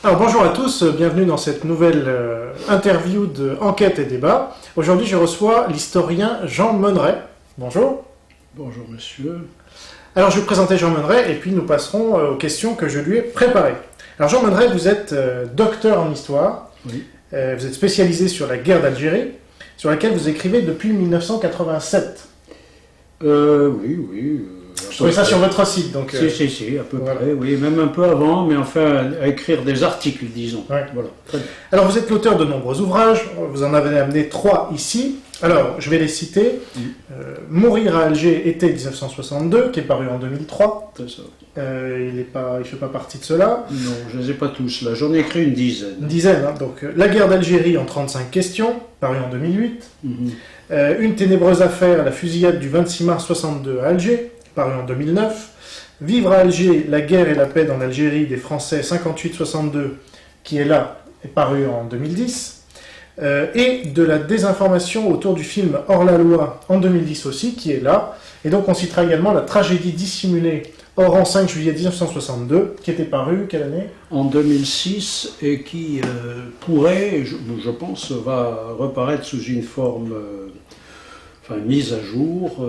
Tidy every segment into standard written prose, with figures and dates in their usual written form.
Alors bonjour à tous, bienvenue dans cette nouvelle interview de Enquête et Débat. Aujourd'hui je reçois l'historien Jean Monneret. Bonjour. Bonjour monsieur. Alors je vais vous présenter Jean Monneret et puis nous passerons aux questions que je lui ai préparées. Alors Jean Monneret, vous êtes docteur en histoire, Oui. Vous êtes spécialisé sur la guerre d'Algérie, sur laquelle vous écrivez depuis 1987. Oui. Je trouvais ça sur votre site, donc... Si, à peu voilà. près, oui, même un peu avant, mais enfin, à écrire des articles, disons. Ouais. Voilà, très bien. Alors vous êtes l'auteur de nombreux ouvrages, vous en avez amené 3 ici. Alors je vais les citer. Mourir à Alger, été 1962, qui est paru en 2003. C'est ça. Il ne fait pas partie de cela. Non, je ne les ai pas tous là, j'en ai écrit une dizaine. Une dizaine, hein. Donc La guerre d'Algérie en 35 questions, paru en 2008. Une ténébreuse affaire, la fusillade du 26 mars 62 à Alger, paru en 2009. Vivre à Alger, la guerre et la paix dans l'Algérie des Français 58-62, qui est là, est paru en 2010. Et de la désinformation autour du film Hors la loi en 2010 aussi, qui est là. Et donc on citera également la tragédie dissimulée Oran 5 juillet 1962, qui était paru, quelle année ? En 2006, et qui pourrait, je pense, va reparaître sous une forme mise à jour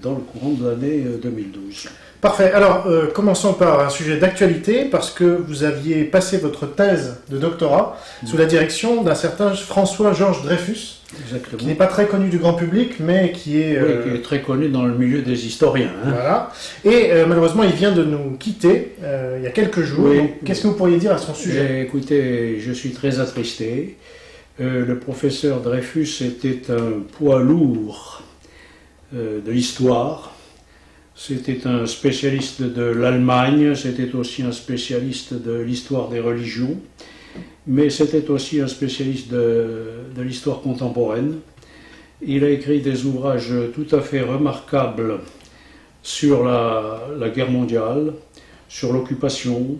dans le courant de l'année 2012. Parfait. Alors, commençons par un sujet d'actualité, parce que vous aviez passé votre thèse de doctorat sous la direction d'un certain François-Georges Dreyfus, Exactement. qui n'est pas très connu du grand public, mais qui est... Oui, qui est très connu dans le milieu des historiens. Hein. Voilà. Et malheureusement, il vient de nous quitter il y a quelques jours. Oui. Donc, qu'est-ce que vous pourriez dire à son sujet ? Écoutez, je suis très attristé. Le professeur Dreyfus était un poids lourd de l'histoire. C'était un spécialiste de l'Allemagne, c'était aussi un spécialiste de l'histoire des religions, mais c'était aussi un spécialiste de l'histoire contemporaine. Il a écrit des ouvrages tout à fait remarquables sur la guerre mondiale, sur l'occupation,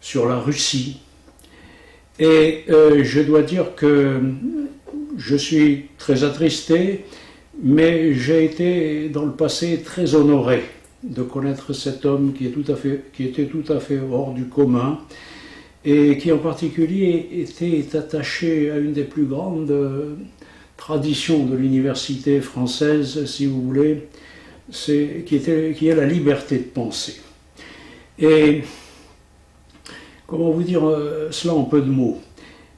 sur la Russie. Et je dois dire que je suis très attristé, mais j'ai été dans le passé très honoré de connaître cet homme qui était tout à fait hors du commun et qui en particulier était attaché à une des plus grandes traditions de l'université française, si vous voulez, qui est la liberté de penser. Et comment vous dire cela en peu de mots ?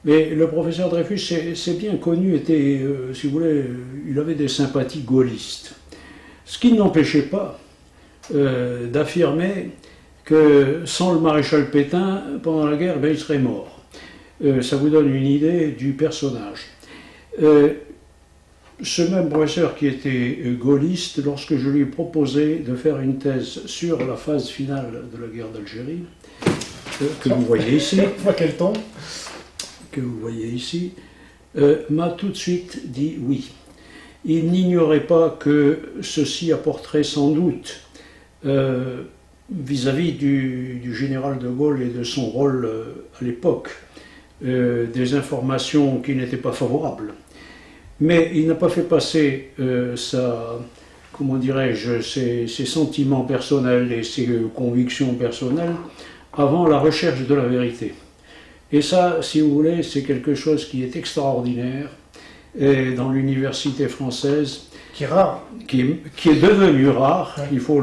Mais le professeur Dreyfus, c'est bien connu, était, si vous voulez, il avait des sympathies gaullistes. Ce qui ne l'empêchait pas d'affirmer que sans le maréchal Pétain, pendant la guerre, il serait mort. Ça vous donne une idée du personnage. Ce même professeur qui était gaulliste, lorsque je lui ai proposé de faire une thèse sur la phase finale de la guerre d'Algérie, que vous voyez ici, Quel ton ? que vous voyez ici, m'a tout de suite dit oui. Il n'ignorait pas que ceci apporterait sans doute, vis-à-vis du général de Gaulle et de son rôle à l'époque, des informations qui n'étaient pas favorables. Mais il n'a pas fait passer ses sentiments personnels et ses convictions personnelles avant la recherche de la vérité. Et ça, si vous voulez, c'est quelque chose qui est extraordinaire dans l'université française. Qui est rare. Qui est devenu rare, Ouais. il faut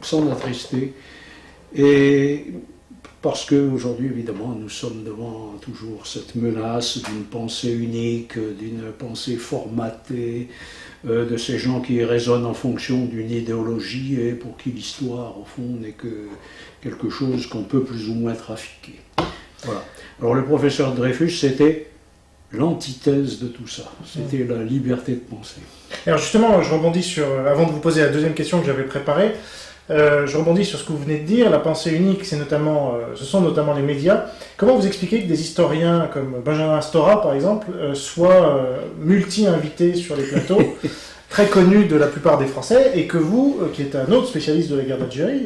s'en attrister. Et parce qu'aujourd'hui, évidemment, nous sommes devant toujours cette menace d'une pensée unique, d'une pensée formatée, de ces gens qui raisonnent en fonction d'une idéologie et pour qui l'histoire, au fond, n'est que quelque chose qu'on peut plus ou moins trafiquer. Voilà. Alors le professeur Dreyfus, c'était l'antithèse de tout ça. C'était la liberté de penser. Alors justement, je rebondis sur, avant de vous poser la deuxième question que j'avais préparée, je rebondis sur ce que vous venez de dire. La pensée unique, ce sont notamment les médias. Comment vous expliquez que des historiens comme Benjamin Stora, par exemple, soient multi-invités sur les plateaux, très connus de la plupart des Français, et que vous, qui êtes un autre spécialiste de la guerre d'Algérie,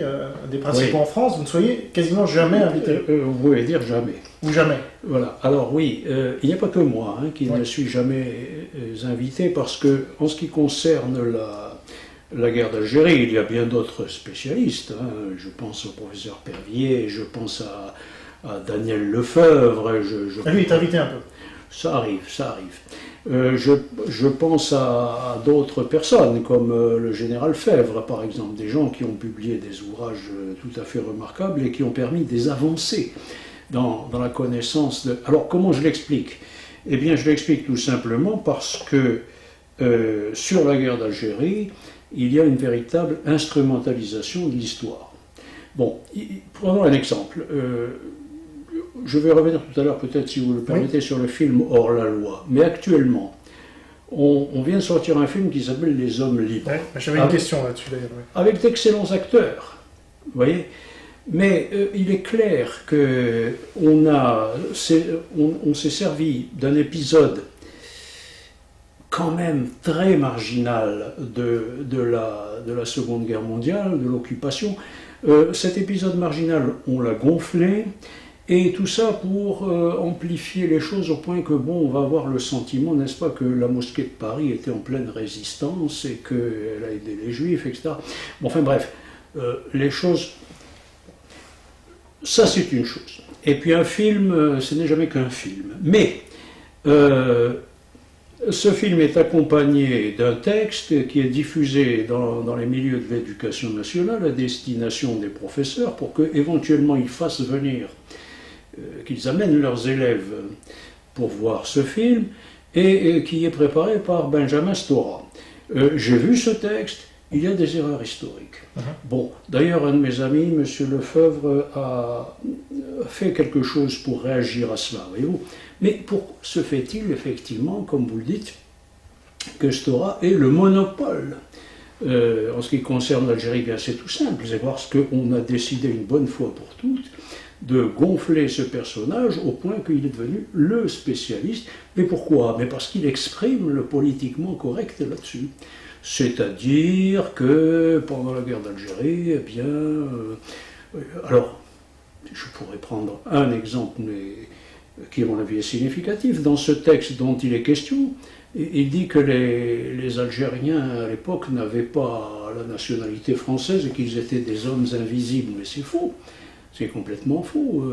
des principaux en France, vous ne soyez quasiment jamais invité. Vous pouvez dire jamais. Ou jamais. Voilà. Alors oui, il n'y a pas que moi qui ne suis jamais invité, parce que en ce qui concerne la guerre d'Algérie. Il y a bien d'autres spécialistes. Hein. Je pense au professeur Pervier, je pense à Daniel Lefebvre. Lui est invité un peu. Ça arrive, ça arrive. Je pense à d'autres personnes, comme le général Fèvre, par exemple, des gens qui ont publié des ouvrages tout à fait remarquables et qui ont permis des avancées dans la connaissance de... Alors, comment je l'explique? Eh bien, je l'explique tout simplement parce que sur la guerre d'Algérie, il y a une véritable instrumentalisation de l'histoire. Bon, prenons un exemple. Je vais revenir tout à l'heure, peut-être, si vous le permettez, sur le film Hors la loi. Mais actuellement, on vient de sortir un film qui s'appelle Les Hommes libres. Ouais, j'avais une question là-dessus, d'ailleurs. Ouais. Avec d'excellents acteurs, vous voyez. Mais il est clair qu'on s'est servi d'un épisode quand même très marginal de la Seconde Guerre mondiale, de l'occupation. Cet épisode marginal, on l'a gonflé, et tout ça pour amplifier les choses au point que, bon, on va avoir le sentiment, n'est-ce pas, que la mosquée de Paris était en pleine résistance et qu'elle a aidé les Juifs, etc. Bon, enfin bref, les choses... Ça, c'est une chose. Et puis un film, ce n'est jamais qu'un film. Mais ce film est accompagné d'un texte qui est diffusé dans les milieux de l'éducation nationale à destination des professeurs pour qu'éventuellement ils fassent venir, qu'ils amènent leurs élèves pour voir ce film, et qui est préparé par Benjamin Stora. J'ai vu ce texte. Il y a des erreurs historiques. Bon, d'ailleurs, un de mes amis, M. Lefebvre, a fait quelque chose pour réagir à cela, voyez-vous. Mais pourquoi se fait-il, effectivement, comme vous le dites, que Stora ait le monopole en ce qui concerne l'Algérie? Bien, c'est tout simple, c'est parce qu'on a décidé une bonne fois pour toutes de gonfler ce personnage au point qu'il est devenu le spécialiste. Mais pourquoi? Mais parce qu'il exprime le politiquement correct là-dessus. C'est-à-dire que pendant la guerre d'Algérie, eh bien, alors, je pourrais prendre un exemple, mais qui à mon avis est significatif. Dans ce texte dont il est question, il dit que les Algériens à l'époque n'avaient pas la nationalité française et qu'ils étaient des hommes invisibles. Mais c'est faux, c'est complètement faux.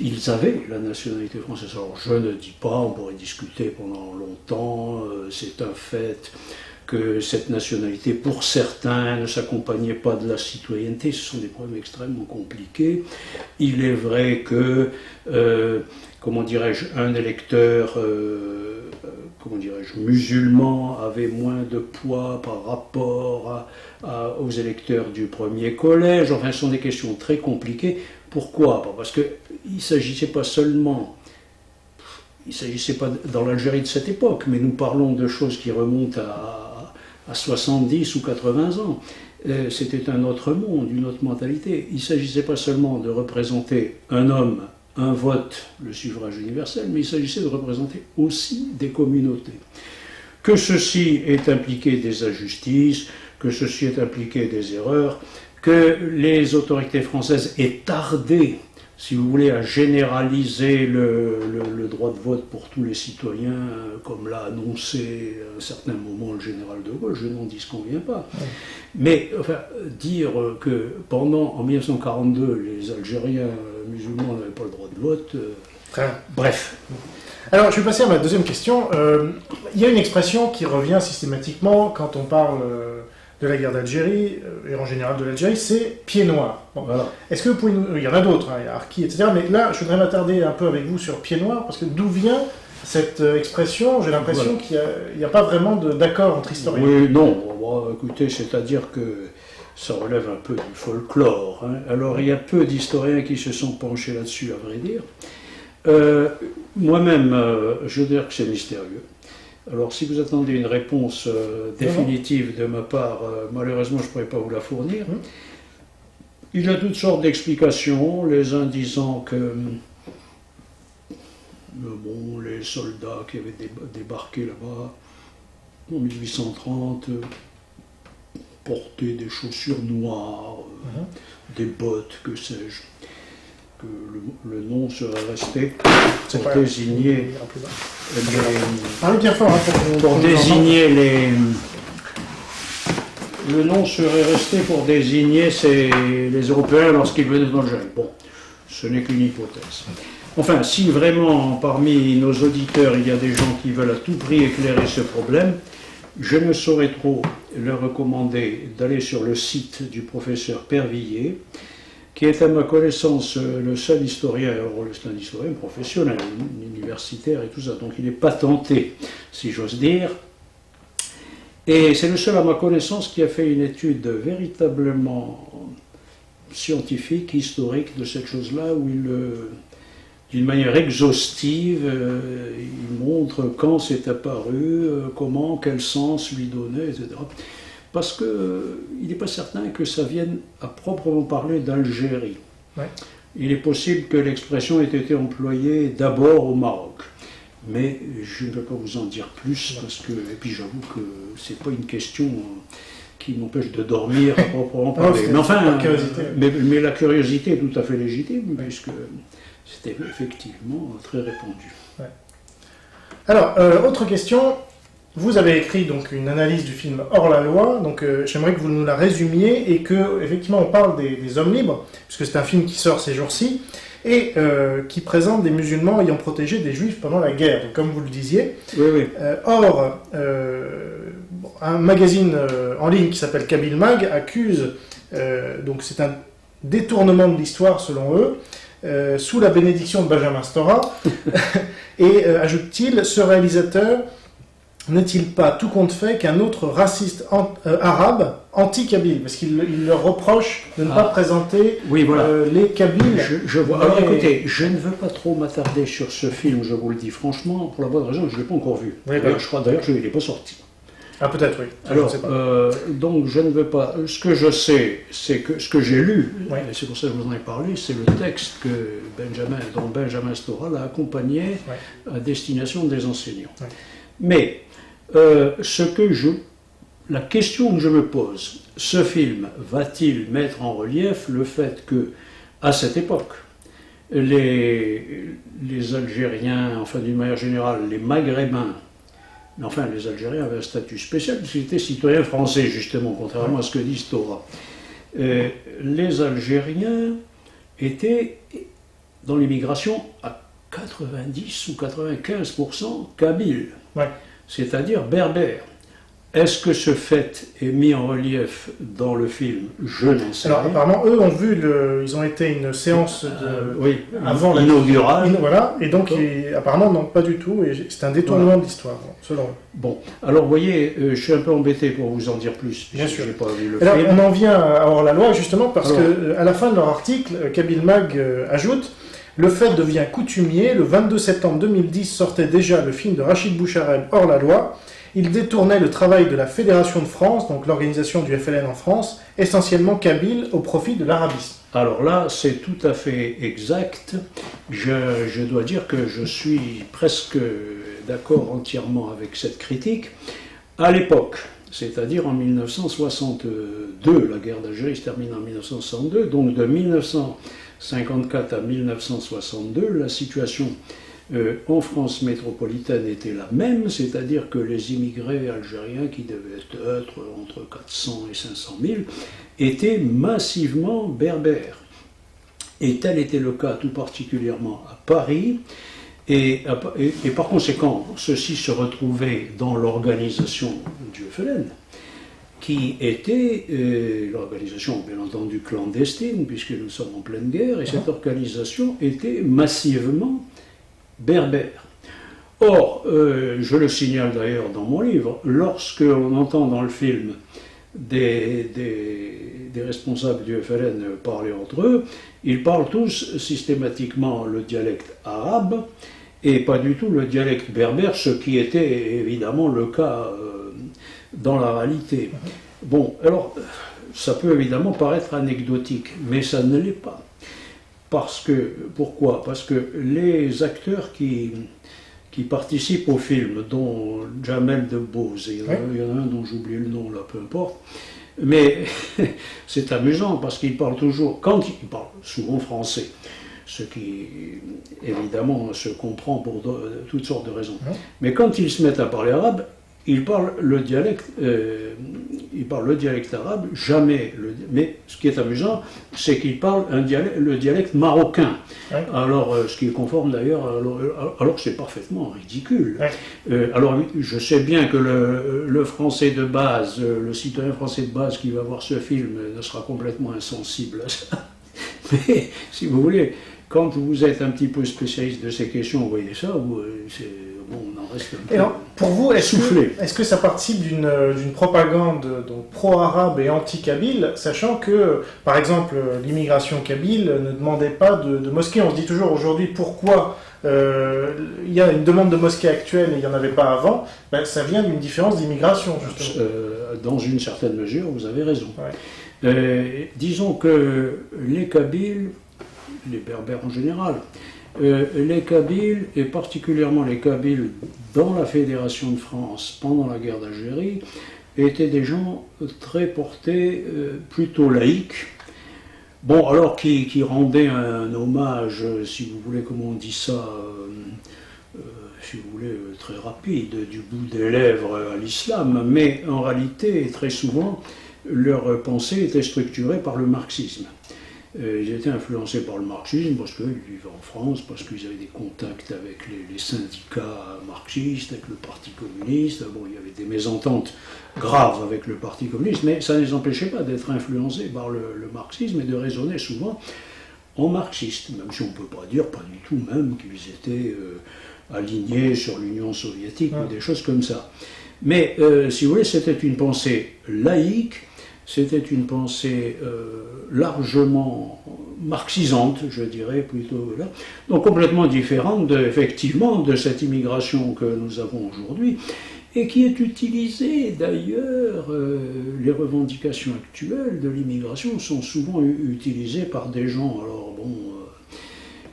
Ils avaient la nationalité française. Alors je ne dis pas, on pourrait discuter pendant longtemps, c'est un fait que cette nationalité, pour certains, ne s'accompagnait pas de la citoyenneté. Ce sont des problèmes extrêmement compliqués. Il est vrai que, comment dirais-je, un électeur, comment dirais-je, musulman avait moins de poids par rapport aux électeurs du premier collège. Enfin, ce sont des questions très compliquées. Pourquoi? Parce qu'il ne s'agissait pas seulement, il ne s'agissait pas dans l'Algérie de cette époque, mais nous parlons de choses qui remontent à 70 ou 80 ans. C'était un autre monde, une autre mentalité. Il ne s'agissait pas seulement de représenter un homme, un vote, le suffrage universel, mais il s'agissait de représenter aussi des communautés. Que ceci ait impliqué des injustices, que ceci ait impliqué des erreurs, que les autorités françaises aient tardé, si vous voulez, à généraliser le droit de vote pour tous les citoyens, comme l'a annoncé à un certain moment le général de Gaulle, je n'en disconviens pas. Mais enfin, dire que en 1942, les Algériens musulmans n'avaient pas le droit de vote, bref. Alors, je vais passer à ma deuxième question. Il y a une expression qui revient systématiquement quand on parle de la guerre d'Algérie, et en général de l'Algérie, c'est pied noir. Bon. Voilà. Est-ce que vous pouvez il y en a d'autres, hein, il y a Arki, etc. Mais là, je voudrais m'attarder un peu avec vous sur pied noir, parce que d'où vient cette expression? J'ai l'impression qu'il n'y a pas vraiment d'accord entre historiens. Oui, non. Bon, écoutez, c'est-à-dire que ça relève un peu du folklore. Hein. Alors, il y a peu d'historiens qui se sont penchés là-dessus, à vrai dire. Moi-même, je veux dire que c'est mystérieux. Alors, si vous attendez une réponse définitive de ma part, malheureusement, je ne pourrais pas vous la fournir. Il y a toutes sortes d'explications, les uns disant que bon, les soldats qui avaient débarqué là-bas en 1830 portaient des chaussures noires, des bottes, que sais-je. Que le nom serait resté pour désigner pour désigner le nom serait resté pour désigner les Européens lorsqu'ils venaient d'Algérie. Bon, ce n'est qu'une hypothèse. Enfin, si vraiment parmi nos auditeurs il y a des gens qui veulent à tout prix éclairer ce problème, je ne saurais trop leur recommander d'aller sur le site du professeur Pervillier, qui est à ma connaissance le seul historien, alors c'est un historien professionnel, universitaire et tout ça, donc il est patenté, si j'ose dire. Et c'est le seul à ma connaissance qui a fait une étude véritablement scientifique, historique de cette chose-là, où d'une manière exhaustive, il montre quand c'est apparu, comment, quel sens lui donner, etc. Parce qu'il n'est pas certain que ça vienne à proprement parler d'Algérie. Ouais. Il est possible que l'expression ait été employée d'abord au Maroc. Mais je ne peux pas vous en dire plus, parce que, et puis j'avoue que c'est pas une question qui m'empêche de dormir à proprement parler. Non, mais enfin, la curiosité. Mais la curiosité est tout à fait légitime, puisque c'était effectivement très répandu. Ouais. Alors, autre question. Vous avez écrit donc une analyse du film Hors la loi, donc j'aimerais que vous nous la résumiez et que effectivement on parle des hommes libres, puisque c'est un film qui sort ces jours-ci et qui présente des musulmans ayant protégé des juifs pendant la guerre, donc, comme vous le disiez. Oui, oui. Or, un magazine en ligne qui s'appelle Kabyle Mag accuse, donc c'est un détournement de l'histoire selon eux, sous la bénédiction de Benjamin Stora, et ajoute-t-il, ce réalisateur n'est-il pas tout compte fait qu'un autre raciste arabe anti-kabyle, parce qu'il leur reproche de ne pas présenter oui, voilà. Les Kabyles. Je vois. Alors écoutez, je ne veux pas trop m'attarder sur ce film, je vous le dis franchement, pour la bonne raison que je ne l'ai pas encore vu. Oui, je crois d'ailleurs qu'il n'est pas sorti. Ah peut-être, oui. Alors, donc je ne veux pas... Ce que je sais, c'est que ce que j'ai lu, oui. et c'est pour ça que je vous en ai parlé, c'est le texte dont Benjamin Stora l'a accompagné à destination des enseignants. Oui. Mais la question que je me pose, ce film va-t-il mettre en relief le fait que, à cette époque, les Algériens, enfin d'une manière générale, les Maghrébins, mais enfin les Algériens avaient un statut spécial, parce qu'ils étaient citoyens français, justement, contrairement à ce que dit Stora. Les Algériens étaient, dans l'immigration, à 90 ou 95% kabyles. Ouais. C'est-à-dire berbère. Est-ce que ce fait est mis en relief dans le film? Je n'en sais rien. Alors apparemment, eux ont vu, ils ont été une séance avant inaugurale. Voilà, et donc apparemment non, pas du tout, et c'est un détournement de l'histoire, selon eux. Bon, alors vous voyez, je suis un peu embêté pour vous en dire plus. Bien sûr. J'ai pas vu le alors, film. On en vient à Hors la loi, justement, parce qu'à la fin de leur article, Kabyle Mag ajoute: le fait devient coutumier. Le 22 septembre 2010 sortait déjà le film de Rachid Bouchareb, Hors la loi. Il détournait le travail de la Fédération de France, donc l'organisation du FLN en France, essentiellement kabyle, au profit de l'arabisme. Alors là, c'est tout à fait exact. Je dois dire que je suis presque d'accord entièrement avec cette critique. À l'époque, c'est-à-dire en 1962, la guerre d'Algérie se termine en 1962, donc de 1954 à 1962, la situation en France métropolitaine était la même, c'est-à-dire que les immigrés algériens, qui devaient être entre 400 et 500 000, étaient massivement berbères. Et tel était le cas tout particulièrement à Paris, et par conséquent, ceux-ci se retrouvaient dans l'organisation du FLN, qui était l'organisation, bien entendu, clandestine, puisque nous sommes en pleine guerre, et cette organisation était massivement berbère. Or, je le signale d'ailleurs dans mon livre, lorsque l'on entend dans le film des responsables du FLN parler entre eux, ils parlent tous systématiquement le dialecte arabe et pas du tout le dialecte berbère, ce qui était évidemment le cas dans la réalité. Bon, alors, ça peut évidemment paraître anecdotique, mais ça ne l'est pas. Pourquoi? Parce que les acteurs qui participent au film, dont Jamel Debbouze, il y en a un dont j'oublie le nom là, peu importe, mais c'est amusant parce qu'ils parlent toujours, quand ils parlent souvent français, ce qui évidemment se comprend pour toutes sortes de raisons, mais quand ils se mettent à parler arabe, il parle le dialecte arabe, jamais. Mais ce qui est amusant, c'est qu'il parle le dialecte marocain. Ouais. Alors, ce qui est conforme d'ailleurs, alors que c'est parfaitement ridicule. Ouais. Alors, je sais bien que le français de base, le citoyen français de base qui va voir ce film ne sera complètement insensible à ça. Mais, si vous voulez, quand vous êtes un petit peu spécialiste de ces questions, vous voyez ça, on en reste un peu. Et alors, pour vous, soufflé. Est-ce que ça participe d'une propagande donc pro-arabe et anti-kabyle, sachant que, par exemple, l'immigration kabyle ne demandait pas de mosquée. On se dit toujours aujourd'hui pourquoi il y a une demande de mosquée actuelle et il n'y en avait pas avant. Ben, ça vient d'une différence d'immigration, justement. Dans une certaine mesure, vous avez raison. Ouais. Disons que les Kabyles, les Berbères en général, les Kabyles, et particulièrement les Kabyles dans la Fédération de France pendant la guerre d'Algérie, étaient des gens très portés, plutôt laïques. Bon, alors qui rendaient un hommage, si vous voulez, comment on dit ça, si vous voulez, très rapide, du bout des lèvres à l'islam, mais en réalité, très souvent, leur pensée était structurée par le marxisme. Ils étaient influencés par le marxisme parce qu'ils vivaient en France, parce qu'ils avaient des contacts avec les syndicats marxistes, avec le Parti communiste. Bon, il y avait des mésententes graves avec le Parti communiste, mais ça ne les empêchait pas d'être influencés par le marxisme et de raisonner souvent en marxiste, même si on ne peut pas dire, pas du tout même, qu'ils étaient alignés sur l'Union soviétique ou des choses comme ça. Mais, si vous voulez, c'était une pensée laïque. C'était une pensée largement marxisante, je dirais, plutôt là. Donc complètement différente, effectivement, de cette immigration que nous avons aujourd'hui, et qui est utilisée, d'ailleurs, les revendications actuelles de l'immigration sont souvent utilisées par des gens, alors bon,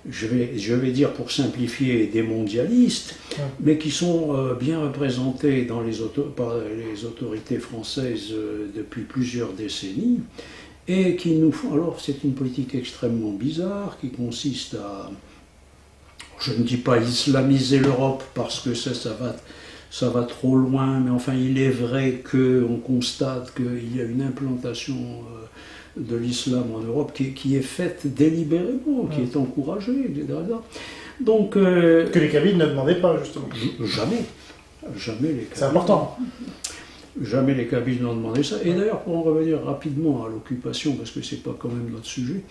je vais dire pour simplifier, des mondialistes, mais qui sont bien représentés par les autorités françaises depuis plusieurs décennies, et qui nous font... Alors c'est une politique extrêmement bizarre, qui consiste à, je ne dis pas islamiser l'Europe, parce que ça va trop loin, mais enfin il est vrai qu'on constate qu'il y a une implantation de l'islam en Europe qui est faite délibérément, qui est encouragée, etc. Donc, que les Kabyles ne demandaient pas, justement. Jamais les Kabyles. C'est important. Jamais les Kabyles n'ont demandé ça. Et d'ailleurs, pour en revenir rapidement à l'occupation, parce que c'est pas quand même notre sujet,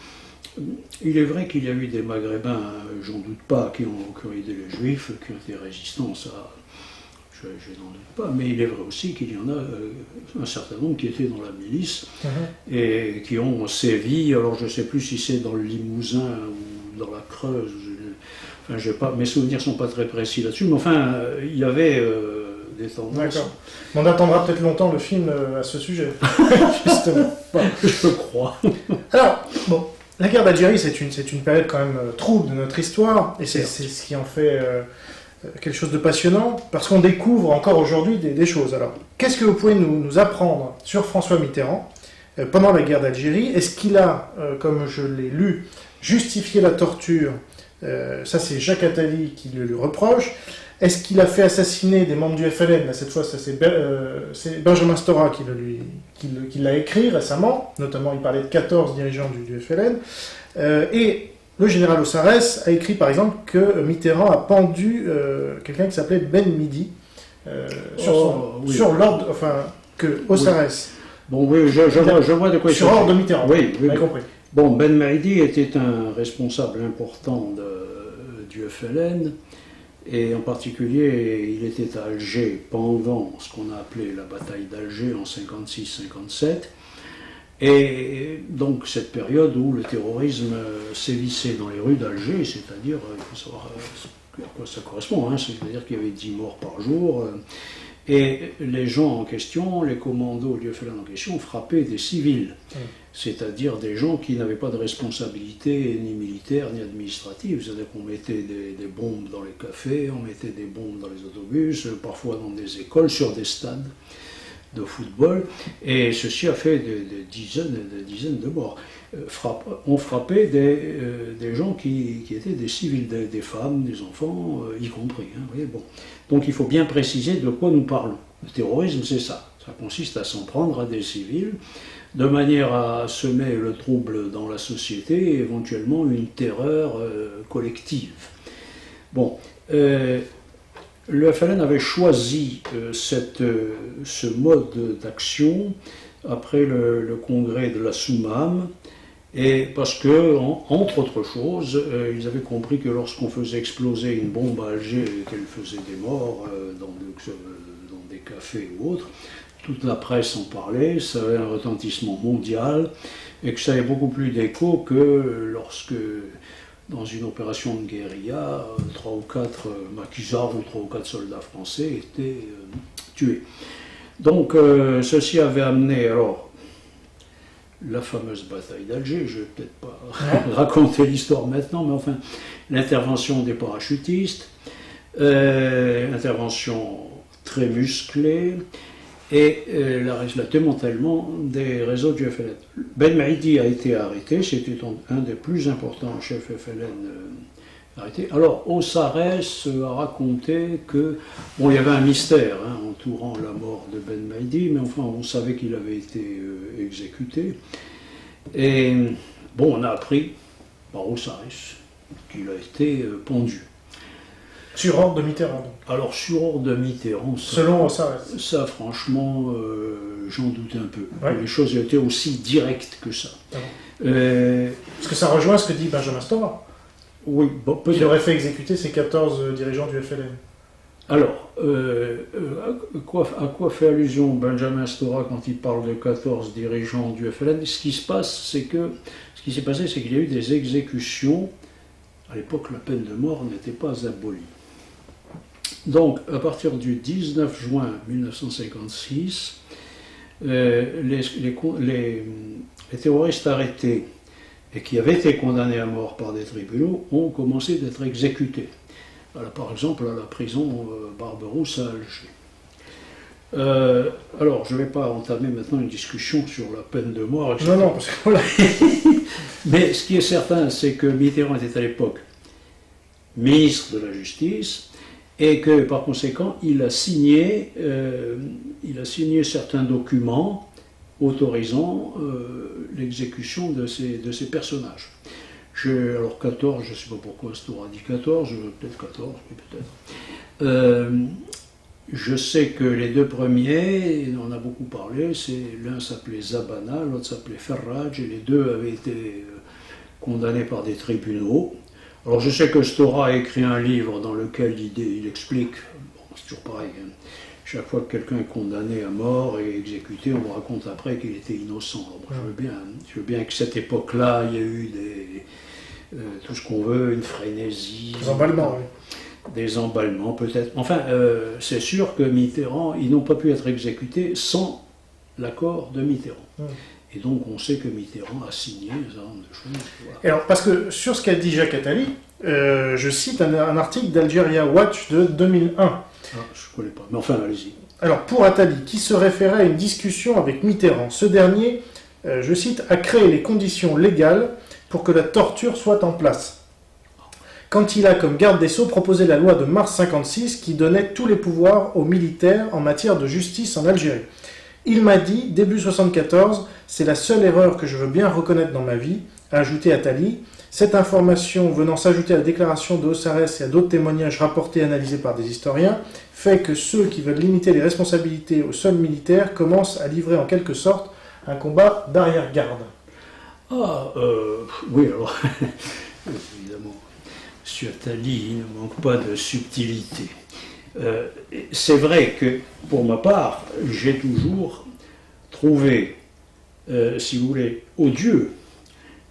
il est vrai qu'il y a eu des Maghrébins, j'en doute pas, qui ont aidé les Juifs, qui ont été résistants, ça... Je n'en doute pas, mais il est vrai aussi qu'il y en a un certain nombre qui étaient dans la milice et qui ont sévi. Alors je ne sais plus si c'est dans le Limousin ou dans la Creuse. Mes souvenirs ne sont pas très précis là-dessus, mais enfin, il y avait des tendances. D'accord. On attendra peut-être longtemps le film à ce sujet, justement. Je crois. Alors, bon, la guerre d'Algérie, c'est une période quand même trouble de notre histoire, et c'est ce qui en fait... quelque chose de passionnant, parce qu'on découvre encore aujourd'hui des choses. Alors, qu'est-ce que vous pouvez nous apprendre sur François Mitterrand pendant la guerre d'Algérie? Est-ce qu'il a, comme je l'ai lu, justifié la torture? Ça, c'est Jacques Attali qui le lui reproche. Est-ce qu'il a fait assassiner des membres du FLN? Là, cette fois, c'est Benjamin Stora qui l'a écrit récemment. Notamment, il parlait de 14 dirigeants du FLN. Et le général Ossarès a écrit, par exemple, que Mitterrand a pendu quelqu'un qui s'appelait Ben Midi sur l'ordre, enfin, que Ossarès... Bon, oui, je vois de quoi il s'agit. Sur ordre de Mitterrand, oui. compris. Bon, Ben Midi était un responsable important du FLN, et en particulier, il était à Alger pendant ce qu'on a appelé la bataille d'Alger en 56-57. Et donc cette période où le terrorisme sévissait dans les rues d'Alger, c'est-à-dire, il faut savoir à quoi ça correspond, c'est-à-dire qu'il y avait 10 morts par jour, et les gens en question, les commandos du FLN en question, frappaient des civils, c'est-à-dire des gens qui n'avaient pas de responsabilité ni militaire ni administrative, c'est-à-dire qu'on mettait des bombes dans les cafés, on mettait des bombes dans les autobus, parfois dans des écoles, sur des stades de football, et ceci a fait des dizaines et des dizaines de morts. On frappait des gens qui étaient des civils, des femmes, des enfants, y compris. Vous voyez, bon. Donc il faut bien préciser de quoi nous parlons. Le terrorisme, c'est ça. Ça consiste à s'en prendre à des civils, de manière à semer le trouble dans la société et éventuellement une terreur collective. Bon, le FLN avait choisi ce mode d'action après le congrès de la Soumam, et parce que, entre autres choses, ils avaient compris que lorsqu'on faisait exploser une bombe à Alger et qu'elle faisait des morts dans des cafés ou autres, toute la presse en parlait, ça avait un retentissement mondial, et que ça avait beaucoup plus d'écho que lorsque, dans une opération de guérilla, 3 ou 4 maquisards ou 3 ou 4 soldats français étaient tués. Donc, ceci avait amené, alors, la fameuse bataille d'Alger, je ne vais peut-être pas raconter l'histoire maintenant, mais enfin, l'intervention des parachutistes, intervention très musclée, et le démantèlement des réseaux du FLN. Ben Mahdi a été arrêté, c'était un des plus importants chefs FLN arrêtés. Alors, Osarès a raconté que, bon, il y avait un mystère entourant la mort de Ben Mahdi, mais enfin, on savait qu'il avait été exécuté. Et, bon, on a appris par Osarès qu'il a été pendu. Sur ordre de Mitterrand, donc. Alors, sur ordre de Mitterrand, selon Osarès. Ça, franchement, j'en doute un peu. Ouais. Les choses étaient aussi directes que ça. Ah bon. Parce que ça rejoint ce que dit Benjamin Stora. Oui, bon, peut-être. Qui aurait fait exécuter ces 14 dirigeants du FLN. Alors, à quoi fait allusion Benjamin Stora quand il parle de 14 dirigeants du FLN? Ce qui s'est passé, c'est qu'il y a eu des exécutions. À l'époque, la peine de mort n'était pas abolie. Donc, à partir du 19 juin 1956, les terroristes arrêtés et qui avaient été condamnés à mort par des tribunaux ont commencé d'être exécutés. Alors, par exemple, à la prison Barberousse à Alger. Alors, je ne vais pas entamer maintenant une discussion sur la peine de mort, etc. Non, parce que voilà. Mais ce qui est certain, c'est que Mitterrand était à l'époque ministre de la Justice, et que par conséquent, il a signé certains documents autorisant l'exécution de ces personnages. Alors 14, je ne sais pas pourquoi Stora dit 14, peut-être 14, peut-être. Je sais que les deux premiers, on en a beaucoup parlé, l'un s'appelait Zabana, l'autre s'appelait Ferraj, et les deux avaient été condamnés par des tribunaux. Alors je sais que Stora a écrit un livre dans lequel il explique, bon, c'est toujours pareil, chaque fois que quelqu'un est condamné à mort et exécuté, on raconte après qu'il était innocent. Alors, bon, je veux bien que cette époque-là, il y a eu tout ce qu'on veut, une frénésie. Des emballements, oui. Des emballements peut-être. Enfin, c'est sûr que Mitterrand, ils n'ont pas pu être exécutés sans l'accord de Mitterrand. Et donc on sait que Mitterrand a signé un certain nombre de choses. Voilà. Alors, parce que sur ce qu'a dit Jacques Attali, je cite un article d'Algeria Watch de 2001. Ah, je ne connais pas, mais enfin, allez-y. Alors, pour Attali, qui se référait à une discussion avec Mitterrand, ce dernier, je cite, a créé les conditions légales pour que la torture soit en place. Quand il a, comme garde des Sceaux, proposé la loi de mars 56 qui donnait tous les pouvoirs aux militaires en matière de justice en Algérie. Il m'a dit, début 74, c'est la seule erreur que je veux bien reconnaître dans ma vie, a ajouté Attali. Cette information venant s'ajouter à la déclaration de Osarès et à d'autres témoignages rapportés et analysés par des historiens, fait que ceux qui veulent limiter les responsabilités aux seuls militaires commencent à livrer en quelque sorte un combat d'arrière-garde. Ah, oui, alors, évidemment, M. Attali, il ne manque pas de subtilité. C'est vrai que, pour ma part, j'ai toujours trouvé, si vous voulez, odieux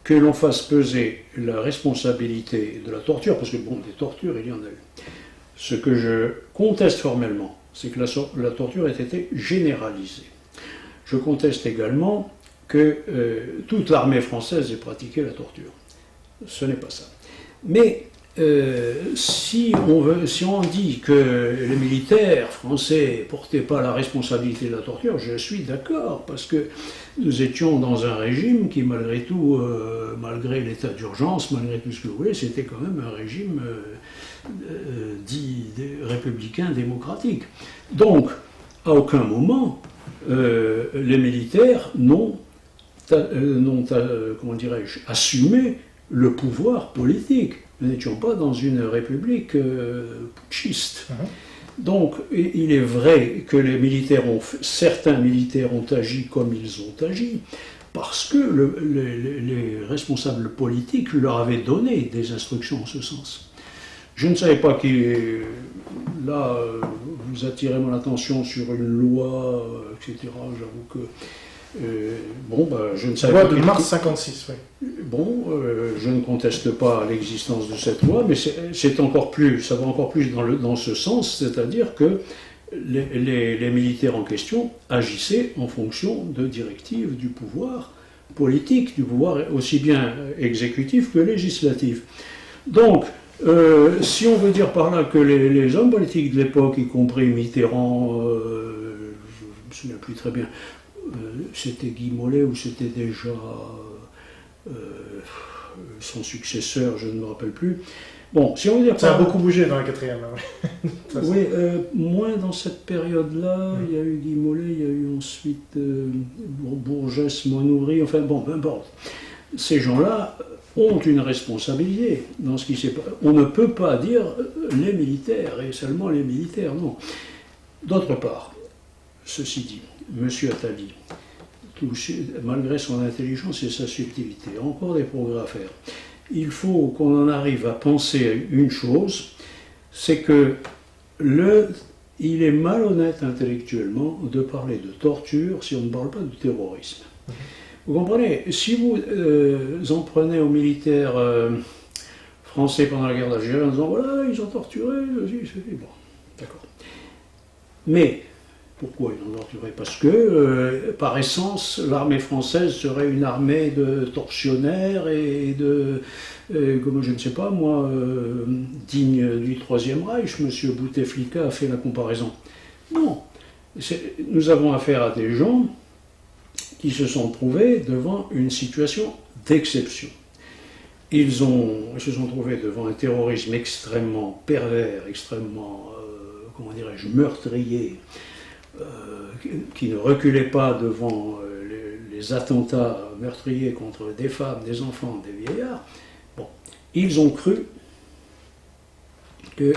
que l'on fasse peser la responsabilité de la torture, parce que, bon, des tortures, il y en a eu. Ce que je conteste formellement, c'est que la torture ait été généralisée. Je conteste également que toute l'armée française ait pratiqué la torture. Ce n'est pas ça. Mais si on dit que les militaires français ne portaient pas la responsabilité de la torture, je suis d'accord, parce que nous étions dans un régime qui, malgré tout, malgré l'état d'urgence, malgré tout ce que vous voulez, c'était quand même un régime dit républicain, démocratique. Donc, à aucun moment, les militaires n'ont comment dirais-je, assumé le pouvoir politique. Nous n'étions pas dans une république putschiste. Donc, il est vrai que certains militaires ont agi comme ils ont agi, parce que les responsables politiques leur avaient donné des instructions en ce sens. Je ne savais pas là, vous attirez mon attention sur une loi, etc. J'avoue que je ne savais loi pas. de mars 56, oui. Je ne conteste pas l'existence de cette loi, mais ça va encore plus dans ce sens, c'est-à-dire que les militaires en question agissaient en fonction de directives du pouvoir politique, du pouvoir aussi bien exécutif que législatif. Donc, si on veut dire par là que les hommes politiques de l'époque, y compris Mitterrand, je ne me souviens plus très bien, c'était Guy Mollet ou c'était déjà son successeur, je ne me rappelle plus. Bon, si on veut dire ça a beaucoup bougé dans la quatrième. Oui, moins dans cette période-là. Il y a eu Guy Mollet, il y a eu ensuite Bourgès, Monoury, enfin bon, peu importe. Ces gens-là ont une responsabilité dans ce qui s'est passé. On ne peut pas dire les militaires et seulement les militaires, non. D'autre part, ceci dit, M. Attali, malgré son intelligence et sa subtilité, a encore des progrès à faire. Il faut qu'on en arrive à penser une chose, c'est que il est malhonnête intellectuellement de parler de torture si on ne parle pas de terrorisme. Vous comprenez? Si vous en prenez aux militaires français pendant la guerre d'Algérie en disant voilà, ils ont torturé, bon, d'accord. Mais pourquoi ils ont torturé? Parce que, par essence, l'armée française serait une armée de tortionnaires et comme je ne sais pas moi, digne du Troisième Reich. M. Bouteflika a fait la comparaison. Non, nous avons affaire à des gens qui se sont trouvés devant une situation d'exception. Ils se sont trouvés devant un terrorisme extrêmement pervers, extrêmement, meurtrier, qui ne reculait pas devant les attentats meurtriers contre des femmes, des enfants, des vieillards. Bon, ils ont cru que,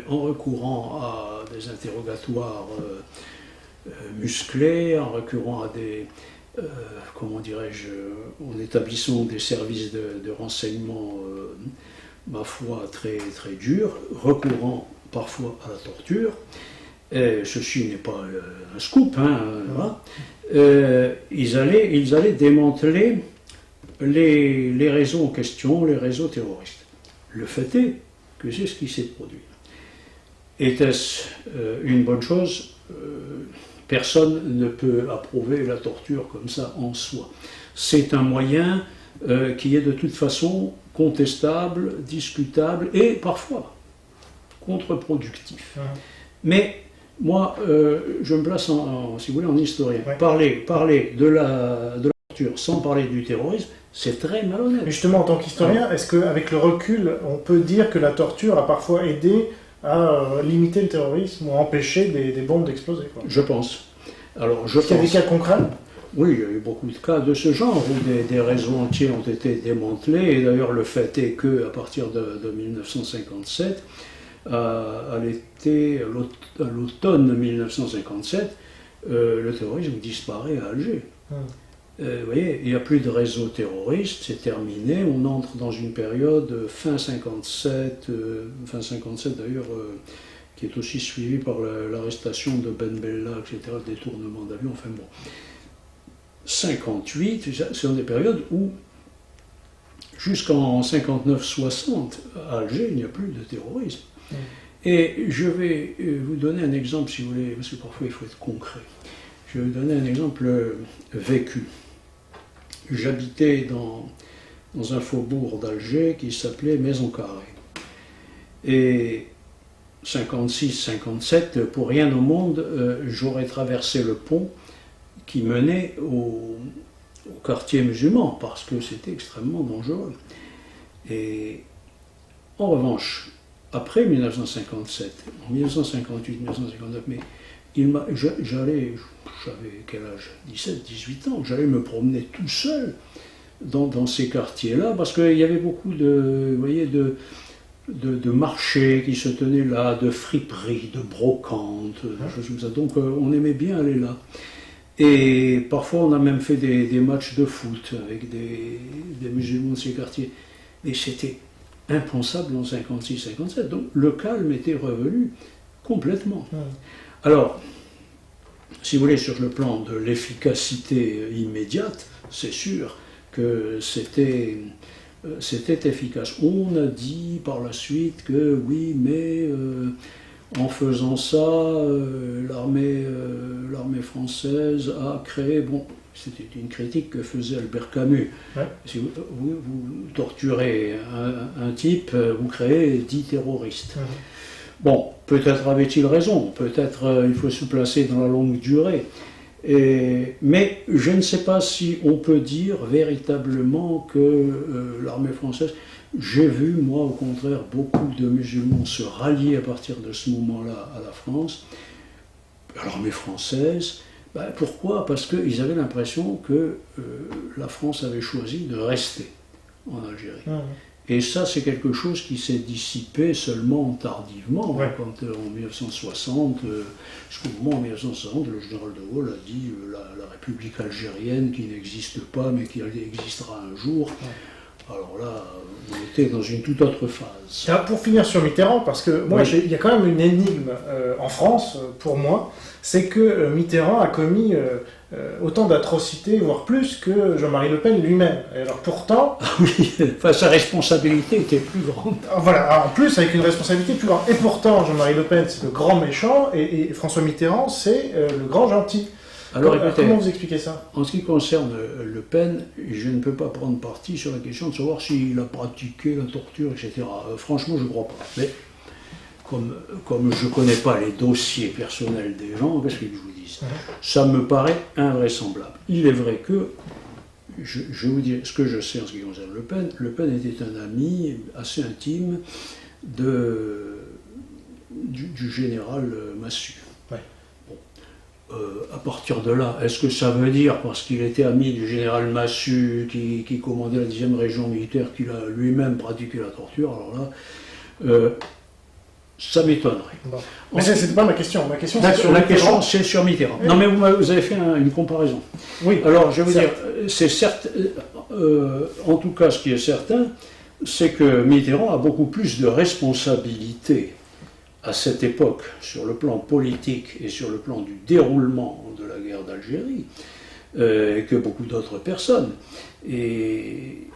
en recourant à des interrogatoires musclés, en recourant à des, en établissant des services de renseignement, ma foi, très, très durs, recourant parfois à la torture, ceci n'est pas un scoop, voilà. Ils allaient démanteler les réseaux en question, les réseaux terroristes. Le fait est que c'est ce qui s'est produit. Était-ce une bonne chose? Personne ne peut approuver la torture comme ça en soi. C'est un moyen qui est de toute façon contestable, discutable et parfois contre-productif. Mais moi, je me place si vous voulez, en historien. Ouais. Parler de la torture sans parler du terrorisme, c'est très malhonnête. Mais justement, en tant qu'historien, est-ce qu'avec le recul, on peut dire que la torture a parfois aidé à limiter le terrorisme ou à empêcher des bombes d'exploser, quoi? Je pense. Alors, Est-ce qu'il y a des cas concrets? Oui, il y a eu beaucoup de cas de ce genre où des réseaux entiers ont été démantelés. Et d'ailleurs, le fait est qu'à partir de 1957, à l'automne 1957, le terrorisme disparaît à Alger. Vous voyez, il n'y a plus de réseau terroriste, c'est terminé. On entre dans une période fin 57 d'ailleurs, qui est aussi suivie par l'arrestation de Ben Bella, etc., le détournement d'avion, enfin bon. 58, ce sont des périodes où, jusqu'en 59-60, à Alger, il n'y a plus de terrorisme. Et je vais vous donner un exemple, si vous voulez, parce que parfois il faut être concret. Je vais vous donner un exemple vécu. J'habitais dans un faubourg d'Alger qui s'appelait Maison Carrée. Et 56-57, pour rien au monde, j'aurais traversé le pont qui menait au quartier musulman, parce que c'était extrêmement dangereux. Et en revanche, après 1957, en 1958, 1959, mais j'avais quel âge? 17, 18 ans, j'allais me promener tout seul dans ces quartiers-là, parce qu'il y avait beaucoup vous voyez, de marchés qui se tenaient là, de friperies, de brocantes, des choses comme ça. Donc on aimait bien aller là. Et parfois on a même fait des matchs de foot avec des musulmans de ces quartiers. Mais c'était impensable en 56-57. Donc le calme était revenu complètement. Alors, si vous voulez, sur le plan de l'efficacité immédiate, c'est sûr que c'était efficace. On a dit par la suite que oui, mais en faisant ça, l'armée française a créé... Bon, c'était une critique que faisait Albert Camus. Ouais. Si vous torturez un type, vous créez 10 terroristes. Bon, peut-être avait-il raison, peut-être il faut se placer dans la longue durée. Mais je ne sais pas si on peut dire véritablement que l'armée française... J'ai vu, moi, au contraire, beaucoup de musulmans se rallier à partir de ce moment-là à la France, à l'armée française. Ben, pourquoi? Parce qu'ils avaient l'impression que la France avait choisi de rester en Algérie. Et ça, c'est quelque chose qui s'est dissipé seulement tardivement, quand en 1960, jusqu'au moment en 1960, le général de Gaulle a dit la République algérienne qui n'existe pas, mais qui existera un jour. Alors là, on était dans une toute autre phase. Pour finir sur Mitterrand, parce que moi, il y a quand même une énigme en France, pour moi, c'est que Mitterrand a commis autant d'atrocités, voire plus, que Jean-Marie Le Pen lui-même. Et alors pourtant... Ah oui, enfin, sa responsabilité était plus grande. Voilà, en plus, avec une responsabilité plus grande. Et pourtant, Jean-Marie Le Pen, c'est le grand méchant, et François Mitterrand, c'est le grand gentil. Alors, comment vous expliquez ça? En ce qui concerne Le Pen, je ne peux pas prendre parti sur la question de savoir s'il a pratiqué la torture, etc. Franchement, je ne crois pas. Mais comme je ne connais pas les dossiers personnels des gens, qu'est-ce que je vous dis? Ça me paraît invraisemblable. Il est vrai que, je vais vous dire ce que je sais en ce qui concerne Le Pen. Le Pen était un ami assez intime du général Massu. À partir de là, est-ce que ça veut dire, parce qu'il était ami du général Massu, qui commandait la 10e région militaire, qu'il a lui-même pratiqué la torture? Alors là, ça m'étonnerait. Bon. Mais ça, c'était pas ma question. Ma question, c'est sur Mitterrand. La question, c'est sur Mitterrand. Oui. Non, mais vous avez fait une comparaison. Oui. Alors, je vais vous dire, c'est certes, en tout cas, ce qui est certain, c'est que Mitterrand a beaucoup plus de responsabilités à cette époque, sur le plan politique et sur le plan du déroulement de la guerre d'Algérie, que beaucoup d'autres personnes. Et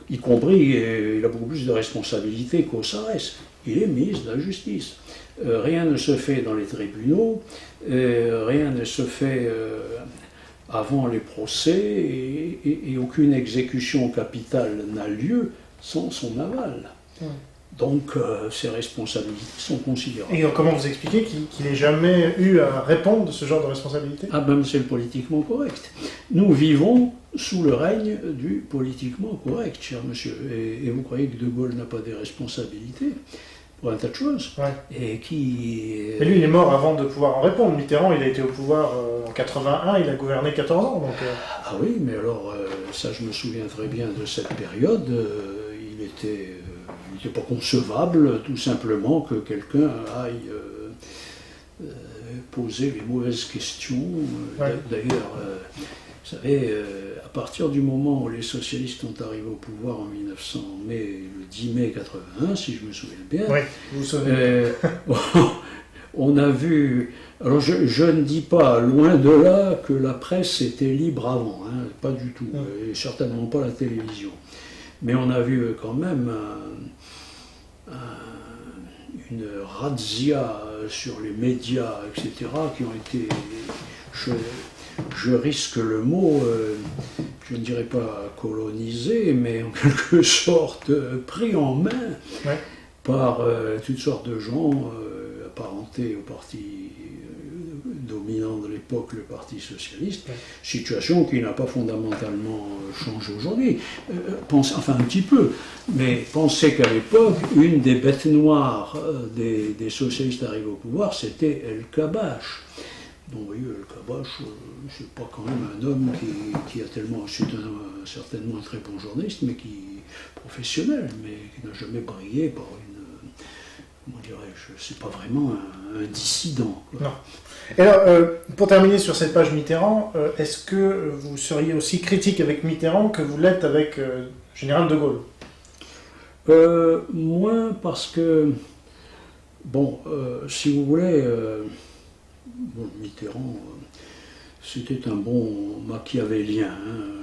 y compris, il a beaucoup plus de responsabilités qu'au SARES. Il est ministre de la Justice. Rien ne se fait dans les tribunaux, rien ne se fait avant les procès, et aucune exécution capitale n'a lieu sans son aval. Donc, ses responsabilités sont considérables. Et comment vous expliquez qu'il n'ait jamais eu à répondre de ce genre de responsabilité? Ah ben, c'est le politiquement correct. Nous vivons sous le règne du politiquement correct, cher monsieur. Et vous croyez que De Gaulle n'a pas des responsabilités pour un tas de choses? Et Mais lui, il est mort avant de pouvoir en répondre. Mitterrand, il a été au pouvoir en 81, il a gouverné 14 ans. Donc, Ah oui, mais alors, ça je me souviens très bien de cette période. Il n'était pas concevable, tout simplement, que quelqu'un aille poser les mauvaises questions. D'ailleurs, vous savez, à partir du moment où les socialistes sont arrivés au pouvoir en 1900, le 10 mai 81, si je me souviens bien, vous vous souvenez. On a vu... Alors je ne dis pas, loin de là, que la presse était libre avant, hein, pas du tout, et certainement pas la télévision. Mais on a vu quand même une razzia sur les médias, etc., qui ont été, je risque le mot, je ne dirais pas colonisés, mais en quelque sorte pris en main par toutes sortes de gens apparentés au parti dominant de l'époque, le Parti socialiste, situation qui n'a pas fondamentalement changé aujourd'hui. Enfin un petit peu, mais pensez qu'à l'époque, une des bêtes noires des socialistes arrivés au pouvoir, c'était El Kabach. Donc vous voyez, El Kabach, c'est pas quand même un homme qui a tellement, c'est certainement un très bon journaliste, mais qui est professionnel, mais qui n'a jamais brillé par une, comment dirais-je, c'est pas vraiment un dissident, quoi. Non. Et alors, pour terminer sur cette page Mitterrand, est-ce que vous seriez aussi critique avec Mitterrand que vous l'êtes avec Général de Gaulle? Moins parce que, bon, si vous voulez, bon, Mitterrand, c'était un bon machiavélien. Hein,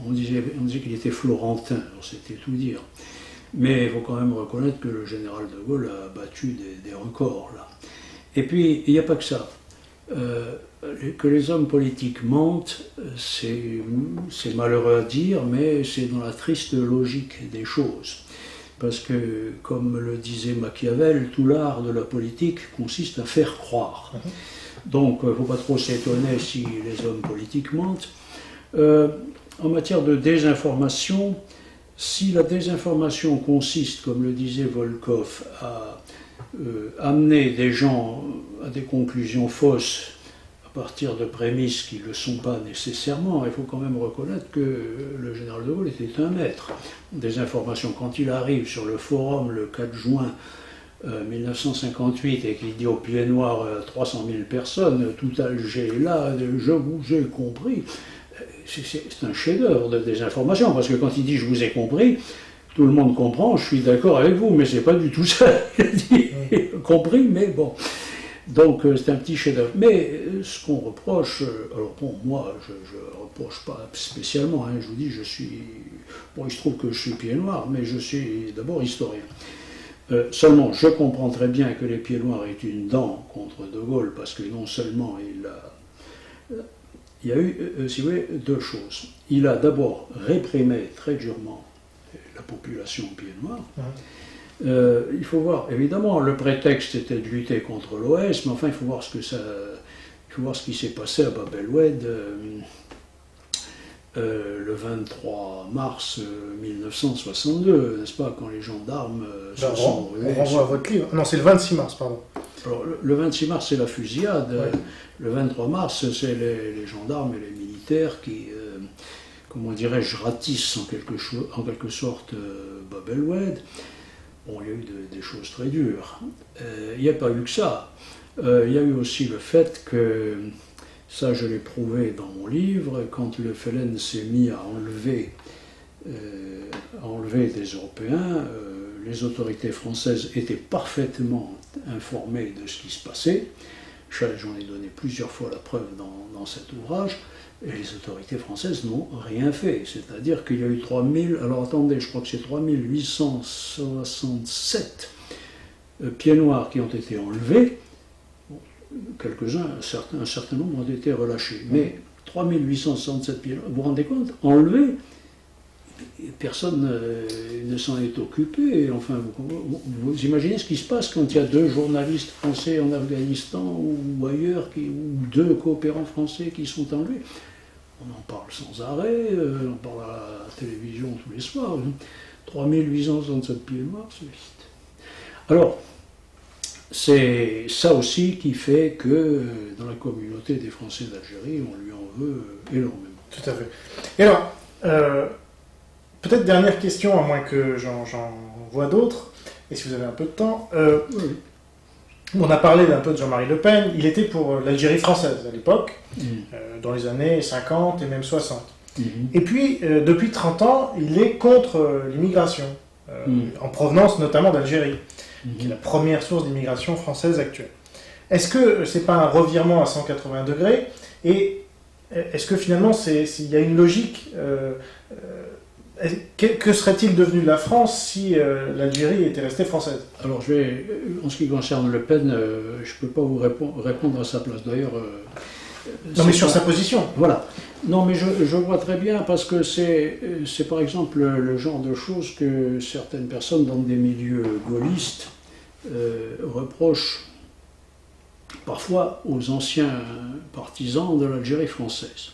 on disait qu'il était florentin, alors c'était tout dire. Mais il faut quand même reconnaître que le général de Gaulle a battu des records, là. Et puis, il n'y a pas que ça. Que les hommes politiques mentent, c'est malheureux à dire, mais c'est dans la triste logique des choses. Parce que, comme le disait Machiavel, tout l'art de la politique consiste à faire croire. Donc, il ne faut pas trop s'étonner si les hommes politiques mentent. En matière de désinformation, si la désinformation consiste, comme le disait Volkov, à amener des gens à des conclusions fausses à partir de prémices qui ne le sont pas nécessairement, il faut quand même reconnaître que le général de Gaulle était un maître des informations. Quand il arrive sur le forum le 4 juin 1958 et qu'il dit aux pieds noirs 300 000 personnes, tout Alger est là, je vous ai compris, c'est un chef-d'œuvre de désinformation, parce que quand il dit je vous ai compris, tout le monde comprend, je suis d'accord avec vous, mais c'est pas du tout ça. Il dit compris, mais bon. Donc c'est un petit chef-d'œuvre. Mais ce qu'on reproche, alors bon, moi je reproche pas spécialement, hein, je vous dis, bon, il se trouve que je suis pied noir, mais je suis d'abord historien. Seulement, je comprends très bien que les pieds noirs aient une dent contre De Gaulle, parce que non seulement il y a eu, si vous voulez, deux choses. Il a d'abord réprimé très durement la population pieds noirs. Il faut voir, évidemment, le prétexte était de lutter contre l'OS, mais enfin, il faut voir ce qui s'est passé à Bab el-Oued le 23 mars 1962, n'est-ce pas, quand les gendarmes se sont rués. On renvoie à votre livre. Non, c'est le 26 mars, pardon. Alors, le 26 mars, c'est la fusillade. Ouais. Le 23 mars, c'est les gendarmes et les militaires qui, comment dirais-je, ratissent en quelque sorte Bab el-Oued. Bon, il y a eu des choses très dures. Il n'y a pas eu que ça. Il y a eu aussi le fait que, ça je l'ai prouvé dans mon livre, quand le FLN s'est mis à enlever des Européens, les autorités françaises étaient parfaitement informées de ce qui se passait. J'en ai donné plusieurs fois la preuve dans cet ouvrage. Et les autorités françaises n'ont rien fait. C'est-à-dire qu'il y a eu 3000, alors attendez, je crois que c'est 3867 pieds noirs qui ont été enlevés. Bon, quelques-uns, un certain nombre ont été relâchés. Mais 3867 pieds noirs, vous vous rendez compte, enlevés, personne ne s'en est occupé. Enfin, vous imaginez ce qui se passe quand il y a deux journalistes français en Afghanistan ou ailleurs, ou deux coopérants français qui sont enlevés. On en parle sans arrêt, on en parle à la télévision tous les soirs. 3867 pieds noirs, c'est vite. Alors, c'est ça aussi qui fait que dans la communauté des Français d'Algérie, on lui en veut énormément. Tout à fait. Et alors, peut-être dernière question, à moins que j'en vois d'autres, et si vous avez un peu de temps. Oui. On a parlé un peu de Jean-Marie Le Pen, il était pour l'Algérie française à l'époque, dans les années 50 et même 60. Et puis, depuis 30 ans, il est contre l'immigration, en provenance notamment d'Algérie, qui est la première source d'immigration française actuelle. Est-ce que c'est pas un revirement à 180 degrés, et est-ce que finalement, il y a une logique que serait-il devenu de la France si l'Algérie était restée française? Alors, en ce qui concerne Le Pen, je ne peux pas vous répondre à sa place. D'ailleurs, non, mais sur sa position. Voilà. Non, mais je vois très bien, parce que c'est par exemple le genre de choses que certaines personnes dans des milieux gaullistes reprochent parfois aux anciens partisans de l'Algérie française.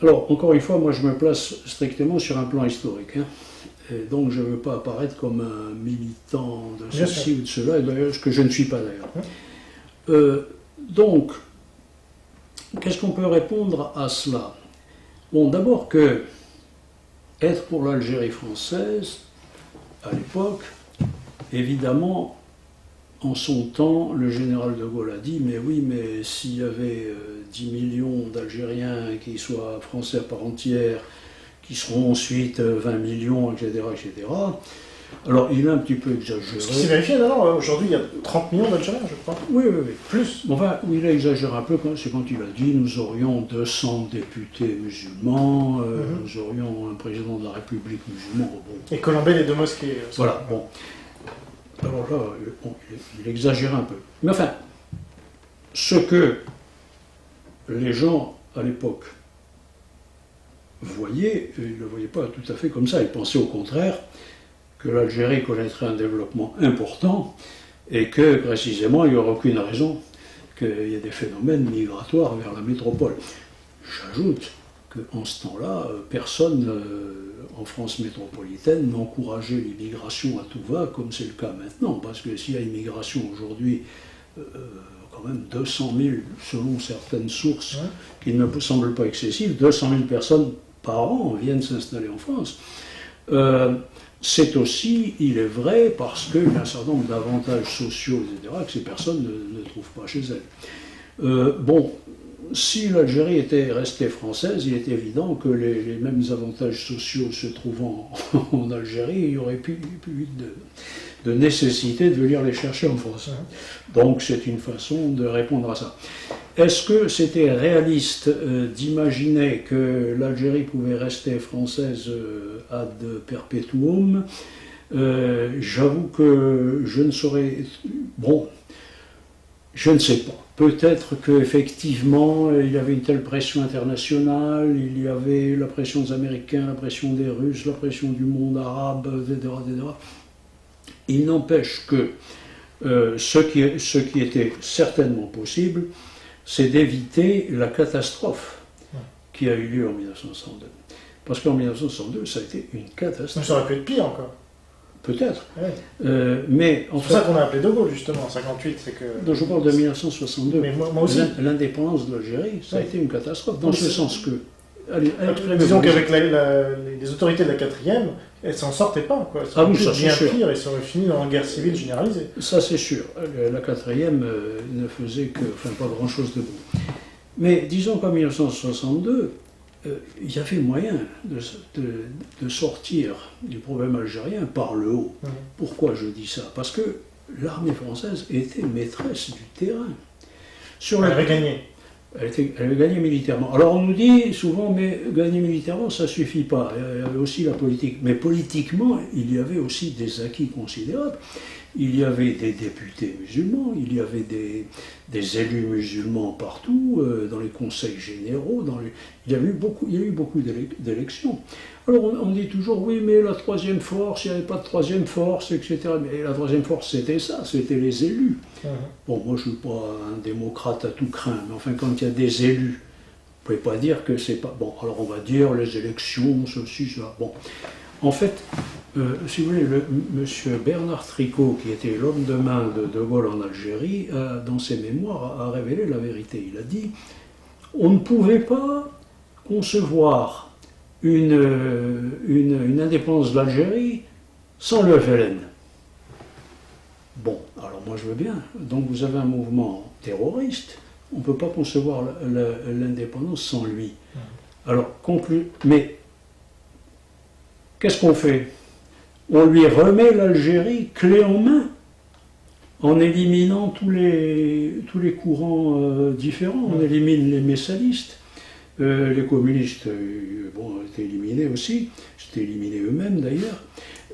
Alors, encore une fois, moi je me place strictement sur un plan historique. Et donc je ne veux pas apparaître comme un militant de ceci ou de cela, d'ailleurs, ce que je ne suis pas d'ailleurs. Donc, qu'est-ce qu'on peut répondre à cela? Bon, d'abord que être pour l'Algérie française, à l'époque, évidemment, en son temps, le général de Gaulle a dit, mais oui, mais s'il y avait 10 millions d'Algériens qui soient français à part entière, qui seront ensuite 20 millions, etc., etc. Alors, il a un petit peu exagéré. Ce qui s'est vérifié, non, aujourd'hui, il y a 30 millions d'Algériens, je crois. Oui. Plus. Enfin, il a exagéré un peu, c'est quand il a dit, nous aurions 200 députés musulmans, nous aurions un président de la République musulman. Bon. Et Colombey, les deux mosquées. Voilà, bon. Alors là, il exagère un peu. Mais enfin, ce que les gens à l'époque voyaient, ils ne le voyaient pas tout à fait comme ça. Ils pensaient au contraire que l'Algérie connaîtrait un développement important et que précisément il n'y aurait aucune raison qu'il y ait des phénomènes migratoires vers la métropole. J'ajoute qu'en ce temps-là, personne en France métropolitaine n'encourageait l'immigration à tout va, comme c'est le cas maintenant, parce que s'il y a immigration aujourd'hui, quand même 200 000, selon certaines sources qui ne me semblent pas excessives, 200 000 personnes par an viennent s'installer en France. C'est aussi, il est vrai, parce qu'il y a un certain nombre d'avantages sociaux, etc., que ces personnes ne trouvent pas chez elles. Bon, si l'Algérie était restée française, il est évident que les mêmes avantages sociaux se trouvant en Algérie, il n'y aurait plus de nécessité de venir les chercher en France. Donc c'est une façon de répondre à ça. Est-ce que c'était réaliste d'imaginer que l'Algérie pouvait rester française ad perpetuum? J'avoue que je ne saurais... Bon, je ne sais pas. Peut-être qu'effectivement, il y avait une telle pression internationale, il y avait la pression des Américains, la pression des Russes, la pression du monde arabe, etc. etc. Il n'empêche que ce qui était certainement possible, c'est d'éviter la catastrophe qui a eu lieu en 1962. Parce qu'en 1962, ça a été une catastrophe. Ça aurait pu être pire encore. Peut-être. Ouais. Mais c'est pour ça qu'on a appelé De Gaulle, justement, en 58. C'est que... Donc je parle de 1962. Mais moi aussi. L'indépendance de l'Algérie, ça a été une catastrophe, dans ce sens que... Allez, disons qu'avec les autorités de la 4e, elles s'en sortaient pas. Quoi. Ah oui, ça c'est bien sûr. pire et ça aurait fini dans une guerre civile généralisée. Ça c'est sûr. La 4e ne faisait que, enfin, pas grand-chose de bon. Mais disons qu'en 1962, il y avait moyen de sortir du problème algérien par le haut. Pourquoi je dis ça? Parce que l'armée française était maîtresse du terrain. Elle avait gagné. Elle avait gagné militairement. Alors on nous dit souvent, mais gagner militairement, ça ne suffit pas. Il y avait aussi la politique. Mais politiquement, il y avait aussi des acquis considérables. Il y avait des députés musulmans, il y avait des élus musulmans partout, dans les conseils généraux, il y a eu beaucoup d'élections. Alors on dit toujours, oui, mais la troisième force, il n'y avait pas de troisième force, etc. Mais la troisième force, c'était ça, c'était les élus. Bon, moi je ne suis pas un démocrate à tout craint, mais enfin, quand il y a des élus, vous ne pouvez pas dire que c'est pas... Bon, alors on va dire les élections, ceci, cela. Bon, en fait... si vous voulez, M. Bernard Tricot, qui était l'homme de main de Gaulle en Algérie, dans ses mémoires, a révélé la vérité. Il a dit on ne pouvait pas concevoir une indépendance de l'Algérie sans le FLN. Bon, alors moi je veux bien. Donc vous avez un mouvement terroriste, on ne peut pas concevoir l'indépendance sans lui. Alors, mais qu'est-ce qu'on fait? On lui remet l'Algérie clé en main, en éliminant tous les courants différents. On élimine les messalistes, les communistes ont été éliminés aussi, c'était éliminés eux-mêmes d'ailleurs.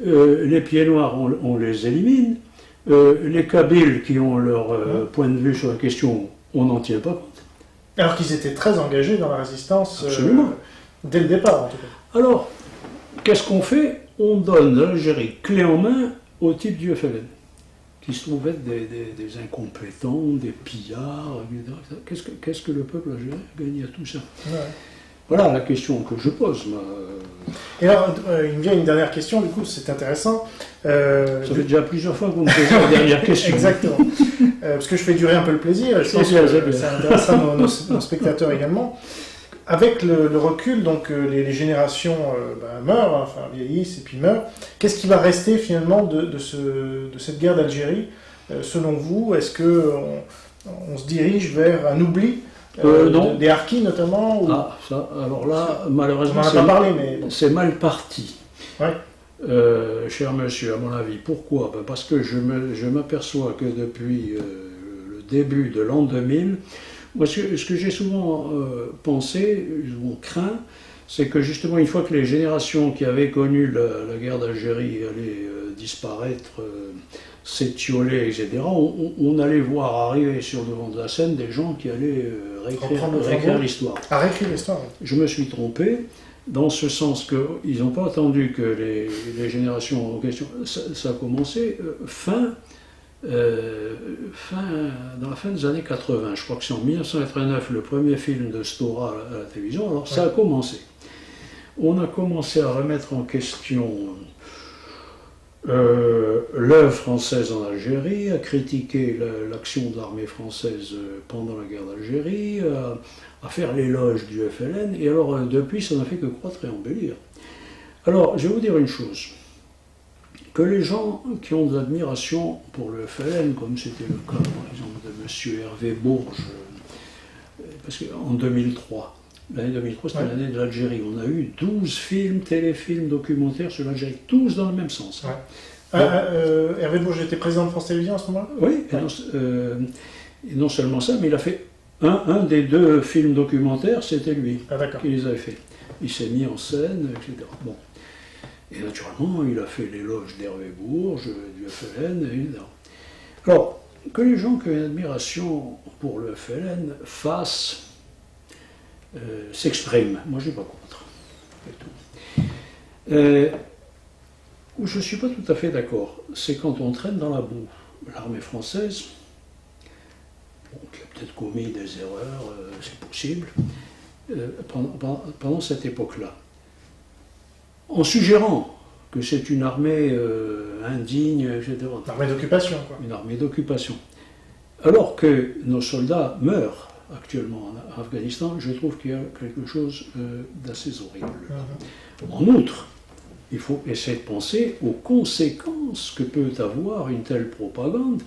Les pieds noirs, on les élimine. Les Kabyles qui ont leur point de vue sur la question, on n'en tient pas compte. Alors qu'ils étaient très engagés dans la résistance dès le départ en tout cas. Alors, qu'est-ce qu'on fait? On donne l'Algérie clé en main au type du FLN, qui se trouvaient être des incompétents, des pillards, etc. Qu'est-ce que le peuple algérien a gagné à tout ça? Ouais. Voilà la question que je pose. Et alors, il me vient une dernière question, du coup, c'est intéressant. Ça fait déjà plusieurs fois que vous me posez la dernière question. Exactement. Parce que je fais durer un peu le plaisir, je pense que ça intéressera nos spectateurs également. Avec le recul, donc les générations meurent, enfin vieillissent et puis meurent. Qu'est-ce qui va rester finalement de cette guerre d'Algérie, selon vous? Est-ce qu'on se dirige vers un oubli non. des harkis notamment ou... Ah, ça, alors là, malheureusement, on n'en a pas parlé, mais bon. C'est mal parti. Ouais. Cher monsieur, à mon avis. Pourquoi? Parce que je m'aperçois que depuis le début de l'an 2000, moi, ce que j'ai souvent pensé, souvent craint, c'est que justement, une fois que les générations qui avaient connu la guerre d'Algérie allaient disparaître, s'étioler, etc., on allait voir arriver sur le devant de la scène des gens qui allaient réécrire l'histoire. À réécrire l'histoire. Je me suis trompé, dans ce sens qu'ils n'ont pas attendu que les générations en question... Ça a commencé dans la fin des années 80. Je crois que c'est en 1989 le premier film de Stora à la télévision. Alors ça a commencé. On a commencé à remettre en question l'œuvre française en Algérie, à critiquer l'action de l'armée française pendant la guerre d'Algérie, à faire l'éloge du FLN, et alors depuis ça n'a fait que croître et embellir. Alors je vais vous dire une chose, que les gens qui ont de l'admiration pour le FLN, comme c'était le cas par exemple de M. Hervé Bourges, parce qu'en 2003, l'année 2003 c'était l'année de l'Algérie, on a eu 12 films, téléfilms, documentaires sur l'Algérie, tous dans le même sens. Ouais. Hervé Bourges était président de France Télévisions à ce moment-là? Oui, et non seulement ça, mais il a fait un des deux films documentaires, c'était lui qui les avait fait. Il s'est mis en scène, etc. Bon. Et naturellement, il a fait l'éloge d'Hervé Bourges, du FLN, etc. Alors, que les gens qui ont une admiration pour le FLN s'expriment. Moi, je ne suis pas contre. Où je ne suis pas tout à fait d'accord, c'est quand on traîne dans la boue. L'armée française, qui a peut-être commis des erreurs, c'est possible, pendant cette époque-là. En suggérant que c'est une armée indigne, etc. Une armée d'occupation, quoi. Une armée d'occupation. Alors que nos soldats meurent actuellement en Afghanistan, je trouve qu'il y a quelque chose d'assez horrible. En outre, il faut essayer de penser aux conséquences que peut avoir une telle propagande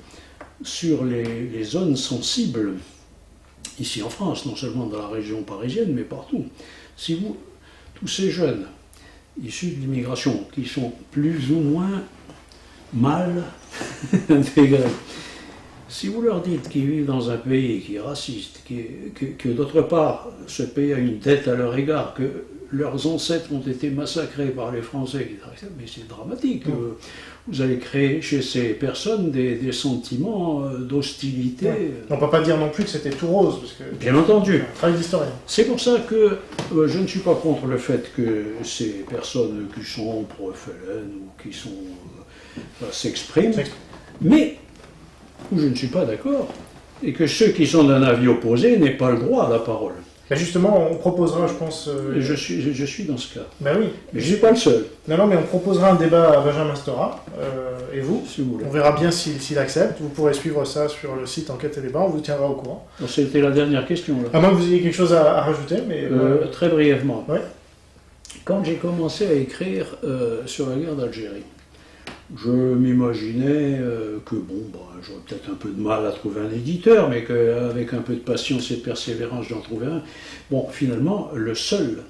sur les zones sensibles, ici en France, non seulement dans la région parisienne, mais partout. Si tous ces jeunes issus de l'immigration, qui sont plus ou moins mal intégrés, si vous leur dites qu'ils vivent dans un pays qui est raciste, que d'autre part, ce pays a une dette à leur égard, que leurs ancêtres ont été massacrés par les Français, mais c'est dramatique. Vous allez créer chez ces personnes des sentiments d'hostilité. On ne peut pas dire non plus que c'était tout rose, parce que bien entendu. Un travail d'historien. C'est pour ça que je ne suis pas contre le fait que ces personnes qui sont pro-FLN ou qui sont s'expriment, mais où je ne suis pas d'accord, et que ceux qui sont d'un avis opposé n'aient pas le droit à la parole. Ben justement, on proposera, je pense... Je suis dans ce cas. Ben oui. Mais je ne suis pas le seul. Non, mais on proposera un débat à Benjamin Stora, et vous. Si vous voulez. On verra bien s'il accepte. Vous pourrez suivre ça sur le site Enquête et Débat, on vous tiendra au courant. C'était la dernière question. Là. À moins que vous ayez quelque chose à rajouter, mais... Très brièvement. Ouais. Quand j'ai commencé à écrire sur la guerre d'Algérie, je m'imaginais que j'aurais peut-être un peu de mal à trouver un éditeur, mais qu'avec un peu de patience et de persévérance, j'en trouvais un. Bon, finalement, le seul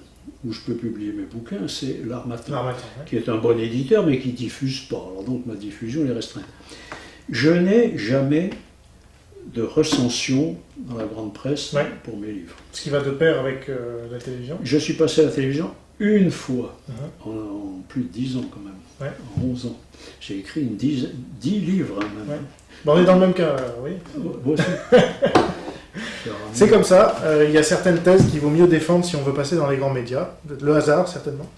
où je peux publier mes bouquins, c'est l'Harmattan, qui est un bon éditeur, mais qui ne diffuse pas. Alors donc, ma diffusion est restreinte. Je n'ai jamais de recension dans la grande presse pour mes livres. Ce qui va de pair avec la télévision. Je suis passé à la télévision une fois, en plus de 10 ans quand même, en 11 ans. J'ai écrit 10 livres même. Ouais. Bon, on est dans le même cas, oui. Moi aussi. C'est comme ça, il y a certaines thèses qu'il vaut mieux défendre si on veut passer dans les grands médias. Le hasard, certainement.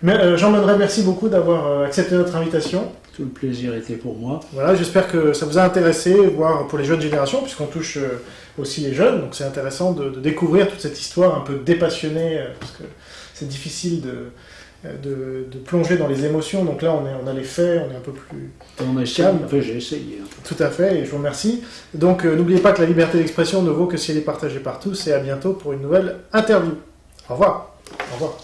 Mais Jean Monneret, merci beaucoup d'avoir accepté notre invitation. Tout le plaisir était pour moi. Voilà, j'espère que ça vous a intéressé, voire pour les jeunes générations, puisqu'on touche aussi les jeunes, donc c'est intéressant de découvrir toute cette histoire un peu dépassionnée, parce que c'est difficile de plonger dans les émotions, donc là on a les faits, on est un peu plus calme. Enfin, j'ai essayé. Tout à fait, et je vous remercie. Donc n'oubliez pas que la liberté d'expression ne vaut que si elle est partagée par tous, et à bientôt pour une nouvelle interview. Au revoir. Au revoir.